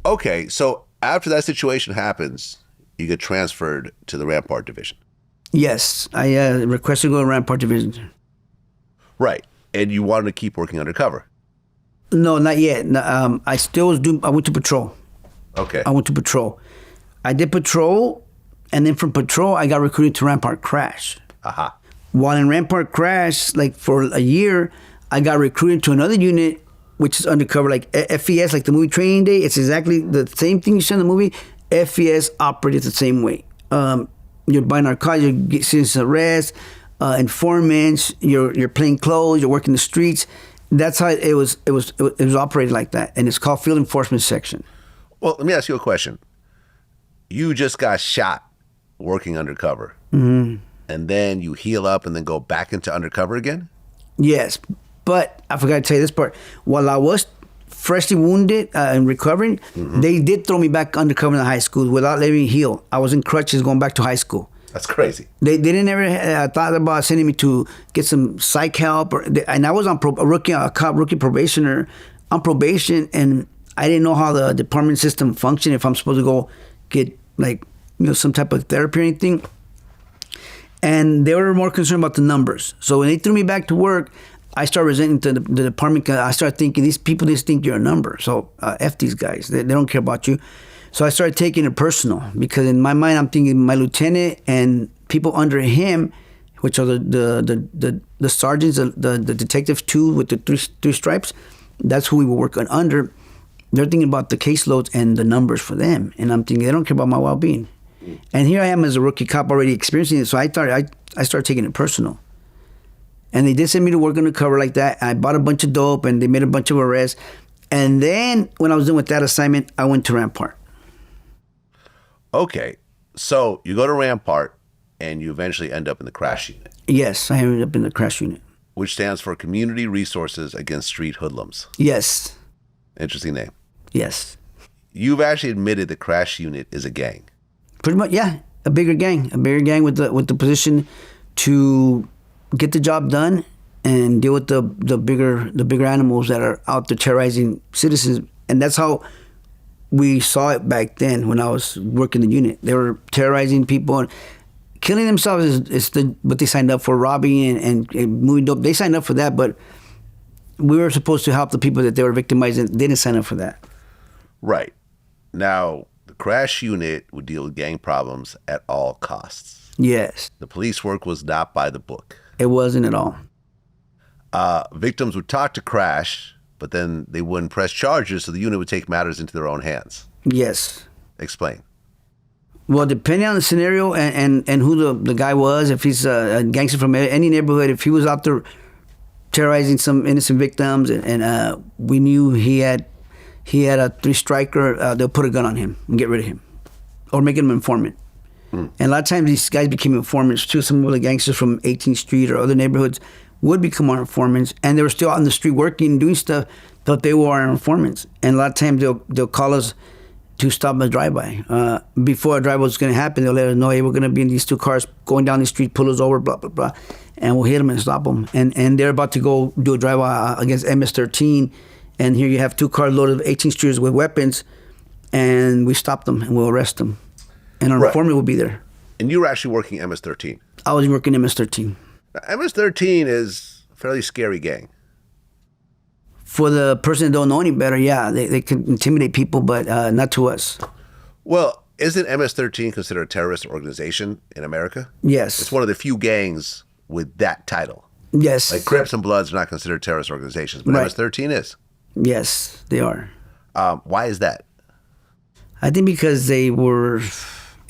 Okay, so after that situation happens, you get transferred to the Rampart Division. Yes, I requested to go to Rampart Division. Right, and you wanted to keep working undercover. No, not yet. No, I still was doing. I went to patrol. Okay. I went to patrol. I did patrol, and then from patrol, I got recruited to Rampart CRASH. Aha. While in Rampart CRASH, like for a year, I got recruited to another unit, which is undercover, like FES, like the movie Training Day. It's exactly the same thing you saw in the movie. FES operates the same way. You're buying narcotics, you're getting citizen arrest, informants, you're plain clothes, you're working the streets. That's how it was operated like that, and it's called Field Enforcement Section. Well, let me ask you a question. You just got shot working undercover, Mm-hmm. and then you heal up and then go back into undercover again? Yes, but I forgot to tell you this part. While I was freshly wounded and recovering, they did throw me back undercover in the high school without letting me heal. I was in crutches going back to high school. That's crazy. They didn't ever thought about sending me to get some psych help, and I was on a rookie probationer on probation, and I didn't know how the department system functioned. If I'm supposed to go get some type of therapy or anything, and they were more concerned about the numbers. So when they threw me back to work, I started resenting the department. I started thinking these people just think you're a number. So F these guys. They don't care about you. So I started taking it personal because in my mind I'm thinking my lieutenant and people under him, which are the sergeants, the detectives too with the three stripes. That's who we were working under. They're thinking about the caseloads and the numbers for them, and I'm thinking they don't care about my well-being. And here I am as a rookie cop already experiencing it. So I started taking it personal. And they did send me to work undercover like that. I bought a bunch of dope, and they made a bunch of arrests. And then when I was done with that assignment, I went to Rampart. Okay, so you go to Rampart, and you eventually end up in the CRASH unit. Yes, I ended up in the CRASH unit. Which stands for Community Resources Against Street Hoodlums. Yes. Interesting name. Yes. You've actually admitted the CRASH unit is a gang. Pretty much, yeah. A bigger gang with the position to get the job done and deal with the bigger animals that are out there terrorizing citizens. And that's how we saw it back then when I was working the unit. They were terrorizing people and killing themselves is what they signed up for, robbing and moving dope. They signed up for that, but we were supposed to help the people that they were victimizing. They didn't sign up for that. Right. Now, the CRASH unit would deal with gang problems at all costs. Yes. The police work was not by the book. It wasn't at all. Victims would talk to CRASH, but then they wouldn't press charges, so the unit would take matters into their own hands. Yes. Explain. Well, depending on the scenario and who the guy was, if he's a gangster from any neighborhood, if he was out there terrorizing some innocent victims and we knew he had a three-striker, they'll put a gun on him and get rid of him or make him an informant. And a lot of times these guys became informants too. Some of the gangsters from 18th Street or other neighborhoods would become our informants, and they were still out in the street working and doing stuff, but they were our informants. And a lot of times they'll call us to stop a drive-by. Before a drive-by was going to happen, they'll let us know, hey, we're going to be in these two cars going down the street, pull us over, blah, blah, blah. And we'll hit them and stop them. And they're about to go do a drive-by against MS-13, and here you have two cars loaded of 18 streeters with weapons, and we stop them and we'll arrest them. And our informant will be there. And you were actually working MS-13. I was working MS-13. Now, MS-13 is a fairly scary gang. For the person that don't know any better, yeah, they can intimidate people, but not to us. Well, isn't MS-13 considered a terrorist organization in America? Yes. It's one of the few gangs with that title. Yes. Like Crips and Bloods are not considered terrorist organizations, but Right. MS-13 is. Yes, they are. Why is that? I think because they were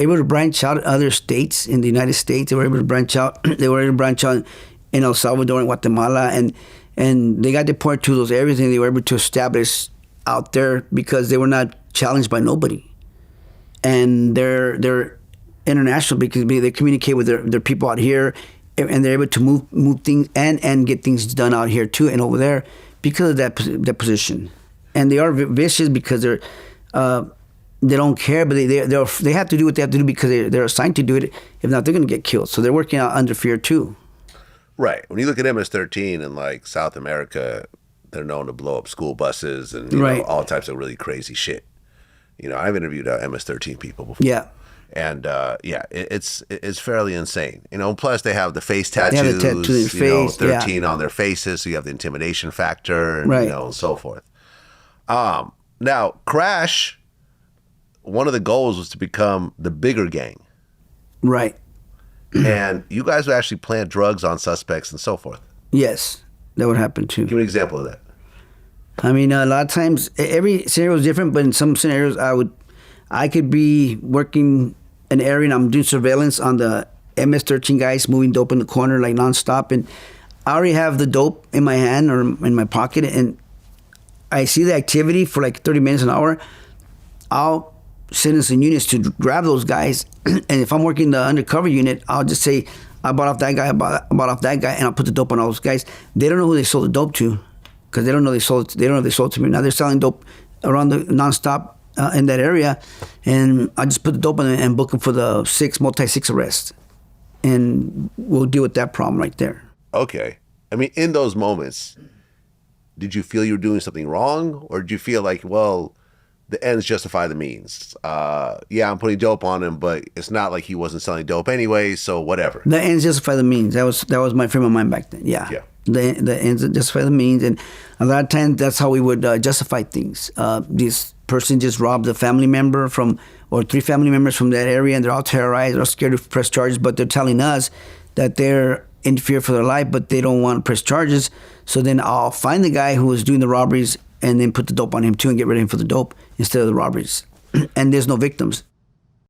able to branch out in other states in the United States. They were able to branch out. They were able to branch out in El Salvador and Guatemala, and they got deported to those areas, and they were able to establish out there because they were not challenged by nobody. And they're international because they communicate with their people out here, and they're able to move things and get things done out here too and over there because of that position. And they are vicious because they don't care, but they have to do what they have to do because they're assigned to do it. If not, they're going to get killed. So they're working out under fear too. Right. When you look at MS-13 in like South America, they're known to blow up school buses and you Right. know, all types of really crazy shit. I've interviewed MS-13 people before. Yeah. And it's fairly insane. Plus they have the face They tattoos. have the tattoo in their face, 13 on their faces, so you have the intimidation factor, and, Right. and so forth. Now, Crash, one of the goals was to become the bigger gang. Right. And you guys would actually plant drugs on suspects and so forth. Yes, that would happen too. Give me an example of that. I mean, a lot of times, every scenario is different, but in some scenarios, I could be working an area and I'm doing surveillance on the MS-13 guys moving dope in the corner like nonstop, and I already have the dope in my hand or in my pocket, and I see the activity for like 30 minutes, an hour. I'll send in some units to grab those guys, and if I'm working the undercover unit, I'll just say, I bought off that guy, I bought off that guy, and I'll put the dope on all those guys. They don't know who they sold the dope to, because they don't know they sold it to me. Now they're selling dope around the nonstop in that area, and I just put the dope on it and book them for the multi-6 arrest, and we'll deal with that problem right there. Okay. I mean, in those moments, did you feel you were doing something wrong, or did you feel like, well, the ends justify the means? I'm putting dope on him, but it's not like he wasn't selling dope anyway, so whatever. The ends justify the means. That was my frame of mind back then. Yeah. The ends justify the means, and a lot of times that's how we would justify things. This person just robbed a family member or 3 family members from that area, and they're all terrorized, they're all scared to press charges, but they're telling us that they're in fear for their life, but they don't want to press charges. So then I'll find the guy who was doing the robberies and then put the dope on him too and get rid of him for the dope instead of the robberies. And there's no victims.